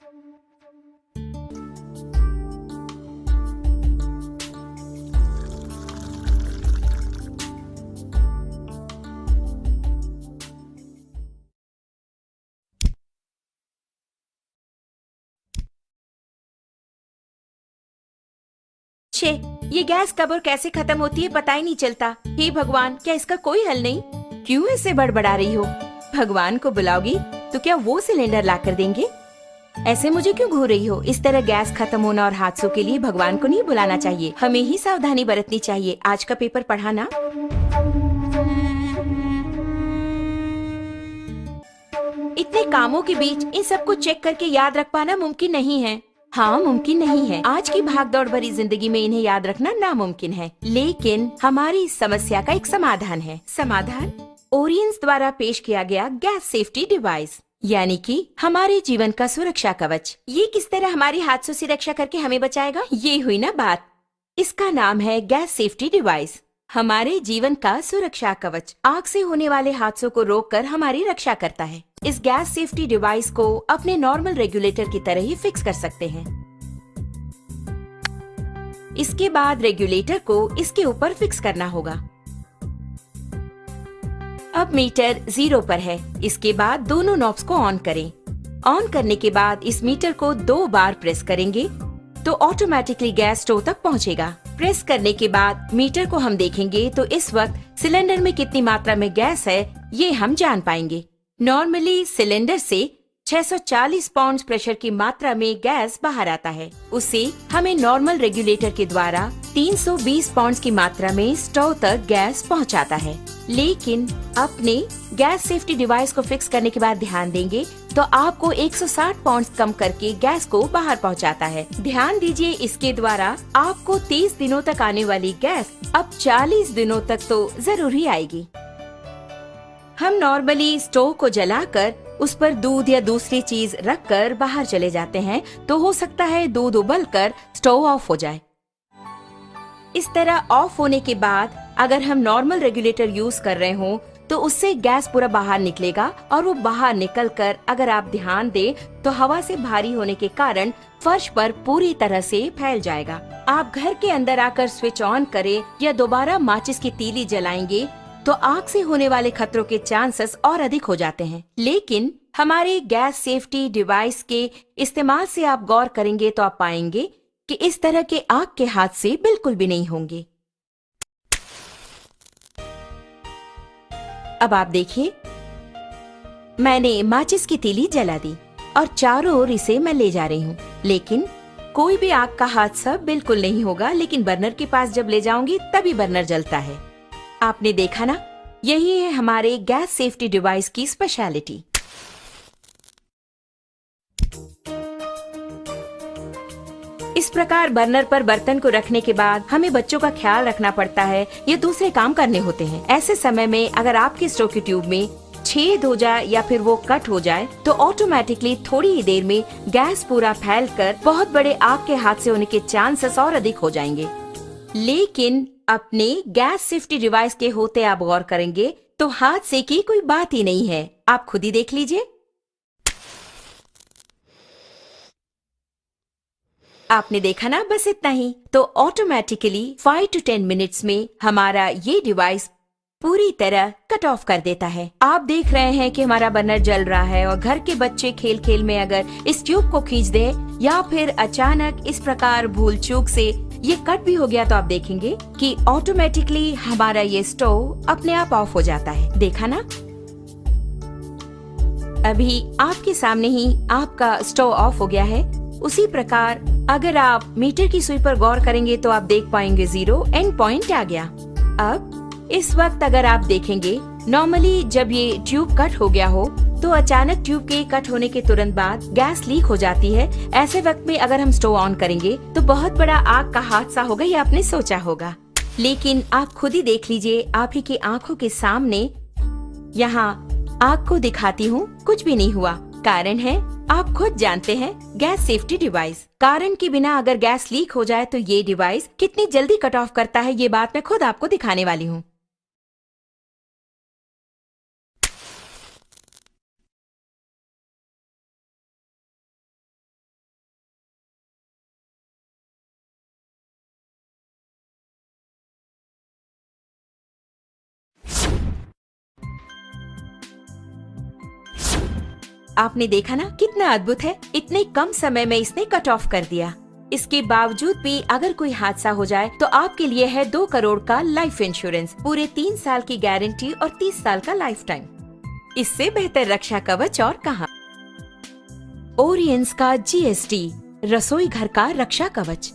छे, ये गैस कब और कैसे खत्म होती है पता ही नहीं चलता। हे भगवान, क्या इसका कोई हल नहीं? क्यों ऐसे बड़बड़ा रही हो? भगवान को बुलाओगी तो क्या वो सिलेंडर ला कर देंगे? ऐसे मुझे क्यों घूर रही हो? इस तरह गैस खत्म होना और हादसों के लिए भगवान को नहीं बुलाना चाहिए, हमें ही सावधानी बरतनी चाहिए। आज का पेपर पढ़ा ना? इतने कामों के बीच इन सबको चेक करके याद रख पाना मुमकिन नहीं है। हाँ, मुमकिन नहीं है। आज की भागदौड़ भरी जिंदगी में इन्हें याद रखना नामुमकिन है, लेकिन हमारी इस समस्या का एक समाधान है। समाधान ओरियंस द्वारा पेश किया गया गैस सेफ्टी डिवाइस, यानी कि हमारे जीवन का सुरक्षा कवच। ये किस तरह हमारी हादसों से रक्षा करके हमें बचाएगा, ये हुई ना बात। इसका नाम है गैस सेफ्टी डिवाइस, हमारे जीवन का सुरक्षा कवच। आग से होने वाले हादसों को रोककर हमारी रक्षा करता है। इस गैस सेफ्टी डिवाइस को अपने नॉर्मल रेगुलेटर की तरह ही फिक्स कर सकते हैं। इसके बाद रेगुलेटर को इसके ऊपर फिक्स करना होगा। अब मीटर 0 पर है। इसके बाद दोनों नॉब्स को ऑन करें। ऑन करने के बाद इस मीटर को 2 बार प्रेस करेंगे तो ऑटोमेटिकली गैस स्टोव तक पहुंचेगा। प्रेस करने के बाद मीटर को हम देखेंगे तो इस वक्त सिलेंडर में कितनी मात्रा में गैस है ये हम जान पाएंगे। नॉर्मली सिलेंडर से 640 पाउंड प्रेशर की मात्रा में गैस बाहर आता है। उसे हमें नॉर्मल रेगुलेटर के द्वारा 320 पाउंड की मात्रा में स्टोव तक गैस पहुंचाता है। लेकिन अपने गैस सेफ्टी डिवाइस को फिक्स करने के बाद ध्यान देंगे तो आपको 160 पाउंड कम करके गैस को बाहर पहुंचाता है। ध्यान दीजिए, इसके द्वारा आपको 30 दिनों तक आने वाली गैस अब 40 दिनों तक तो जरूर ही आएगी। हम नॉर्मली स्टोव को जलाकर उस पर दूध या दूसरी चीज रखकर बाहर चले जाते हैं तो हो सकता है दूध उबलकर स्टोव ऑफ हो जाए। इस तरह ऑफ होने के बाद अगर हम नॉर्मल रेगुलेटर यूज कर रहे हों तो उससे गैस पूरा बाहर निकलेगा और वो बाहर निकलकर अगर आप ध्यान दें तो हवा से भारी होने के कारण फर्श पर पूरी तरह से फैल जाएगा। आप घर के अंदर आकर स्विच ऑन करें या दोबारा माचिस की तीली जलाएंगे तो आग से होने वाले खतरों के चांसेस और अधिक हो जाते हैं। लेकिन हमारे गैस सेफ्टी डिवाइस के इस्तेमाल से आप गौर करेंगे तो आप पाएंगे कि इस तरह के आग के हादसे बिल्कुल भी नहीं होंगे। अब आप देखिए, मैंने माचिस की तीली जला दी और चारों ओर इसे मैं ले जा रही हूँ, लेकिन कोई भी आग का हादसा बिल्कुल नहीं होगा। लेकिन बर्नर के पास जब ले जाऊंगी तभी बर्नर जलता है। आपने देखा ना, यही है हमारे गैस सेफ्टी डिवाइस की स्पेशलिटी। इस प्रकार बर्नर पर बर्तन को रखने के बाद हमें बच्चों का ख्याल रखना पड़ता है या दूसरे काम करने होते हैं। ऐसे समय में अगर आपके स्टोव की ट्यूब में छेद हो जाए या फिर वो कट हो जाए तो ऑटोमेटिकली थोड़ी ही देर में गैस पूरा फैलकर बहुत बड़े आग के हादसे होने के चांसेस और अधिक हो जाएंगे। लेकिन अपने गैस सेफ्टी डिवाइस के होते आप गौर करेंगे तो हादसे की कोई बात ही नहीं है। आप खुद ही देख लीजिए। आपने देखा ना, बस इतना ही। तो ऑटोमेटिकली 5 to 10 मिनट्स में हमारा ये डिवाइस पूरी तरह कट ऑफ कर देता है। आप देख रहे हैं कि हमारा बर्नर जल रहा है और घर के बच्चे खेल खेल में अगर इस ट्यूब को खींच दे या फिर अचानक इस प्रकार भूल चूक से ये कट भी हो गया तो आप देखेंगे कि ऑटोमेटिकली हमारा ये स्टोव अपने आप ऑफ हो जाता है। देखा ना, अभी आपके सामने ही आपका स्टोव ऑफ हो गया है। उसी प्रकार अगर आप मीटर की सुई पर गौर करेंगे तो आप देख पाएंगे 0 एंड पॉइंट आ गया। अब इस वक्त अगर आप देखेंगे, नॉर्मली जब ये ट्यूब कट हो गया हो तो अचानक ट्यूब के कट होने के तुरंत बाद गैस लीक हो जाती है। ऐसे वक्त में अगर हम स्टोव ऑन करेंगे तो बहुत बड़ा आग का हादसा होगा, ये आपने सोचा होगा। लेकिन आप खुद ही देख लीजिए, आप ही की आंखों के सामने यहाँ आग को दिखाती हूँ, कुछ भी नहीं हुआ। कारण है, आप खुद जानते हैं, गैस सेफ्टी डिवाइस। कारण के बिना अगर गैस लीक हो जाए तो ये डिवाइस कितनी जल्दी कट ऑफ करता है, ये बात मैं खुद आपको दिखाने वाली हूँ। आपने देखा ना कितना अद्भुत है, इतने कम समय में इसने कट ऑफ कर दिया। इसके बावजूद भी अगर कोई हादसा हो जाए तो आपके लिए है 2 करोड़ का लाइफ इंश्योरेंस, पूरे 3 साल की गारंटी और 30 साल का लाइफ टाइम। इससे बेहतर रक्षा कवच और कहाँ। ओरियंस का GST, रसोई घर का रक्षा कवच।